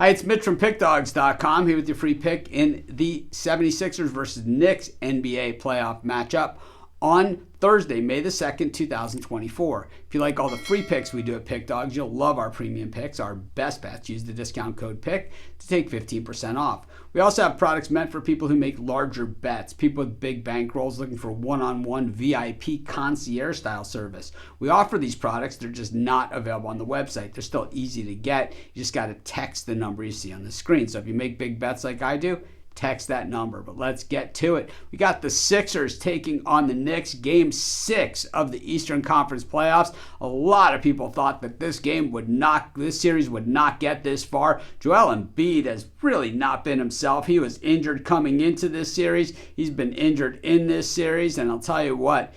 Hi, it's Mitch from Pickdawgz.com here with your free pick in the 76ers versus Knicks NBA playoff matchup on Thursday, May the 2nd, 2024. If you like all the free picks we do at Pickdawgz, you'll love our premium picks, our best bets. Use the discount code PICK to take 15% off. We also have products meant for people who make larger bets, people with big bankrolls looking for one-on-one VIP concierge style service. We offer these products. They're just not available on the website. They're still easy to get. You just got to text the number you see on the screen. So if you make big bets like I do, text that number. But let's get to it. We got the Sixers taking on the Knicks, game 6 of the Eastern Conference playoffs. A lot of people thought that this series would not get this far. Joel Embiid has really not been himself. He was injured coming into this series. He's been injured in this series, and I'll tell you what,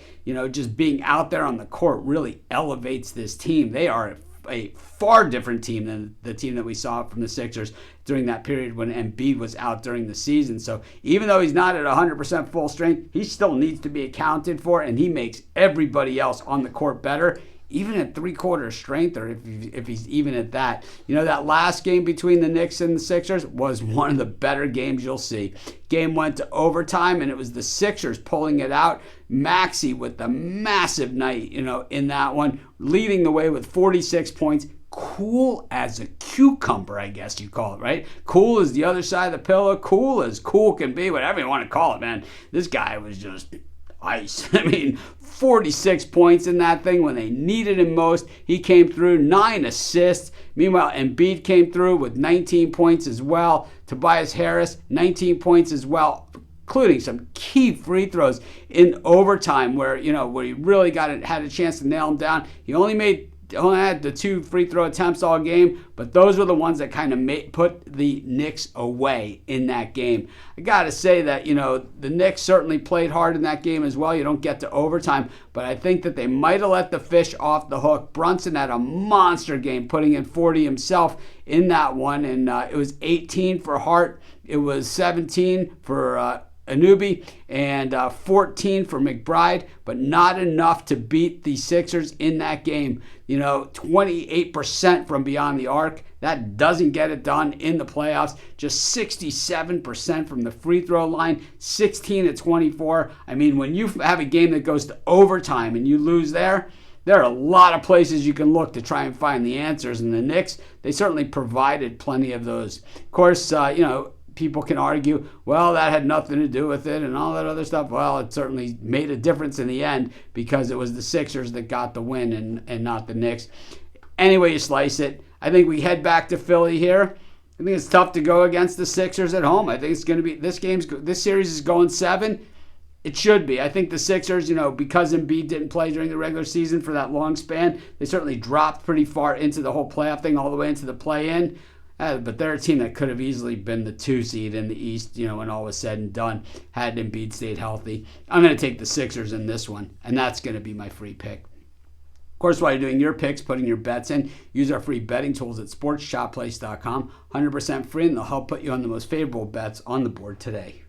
just being out there on the court really elevates this team. They are a far different team than the team that we saw from the Sixers during that period when Embiid was out during the season. So even though he's not at 100% full strength, he still needs to be accounted for, and he makes everybody else on the court better, even at three-quarter strength, or if he's even at that. That last game between the Knicks and the Sixers was one of the better games you'll see. Game went to overtime, and it was the Sixers pulling it out. Maxey with the massive night, in that one, leading the way with 46 points. Cool as a cucumber, I guess you call it, right? Cool as the other side of the pillow. Cool as cool can be, whatever you want to call it, man. This guy was just ice. 46 points in that thing when they needed him most. He came through, 9 assists. Meanwhile, Embiid came through with 19 points as well. Tobias Harris, 19 points as well, including some key free throws in overtime where he really had a chance to nail him down. He only had the 2 free throw attempts all game, but those were the ones that kind of put the Knicks away in that game. I got to say that, the Knicks certainly played hard in that game as well. You don't get to overtime, but I think that they might have let the fish off the hook. Brunson had a monster game, putting in 40 himself in that one, and it was 18 for Hart. It was 17 for Anunoby and 14 for McBride, but not enough to beat the Sixers in that game. 28% from beyond the arc. That doesn't get it done in the playoffs. Just 67% from the free throw line, 16 to 24. When you have a game that goes to overtime and you lose there are a lot of places you can look to try and find the answers. And the Knicks, they certainly provided plenty of those. Of course, people can argue, well, that had nothing to do with it and all that other stuff. Well, it certainly made a difference in the end because it was the Sixers that got the win and not the Knicks. Anyway you slice it, I think we head back to Philly here. I think it's tough to go against the Sixers at home. I think it's going to be, this series is going 7. It should be. I think the Sixers, because Embiid didn't play during the regular season for that long span, they certainly dropped pretty far into the whole playoff thing, all the way into the play-in. But they're a team that could have easily been the 2 seed in the East, when all was said and done, had Embiid stayed healthy. I'm going to take the Sixers in this one, and that's going to be my free pick. Of course, while you're doing your picks, putting your bets in, use our free betting tools at sportsshopplace.com. 100% free, and they'll help put you on the most favorable bets on the board today.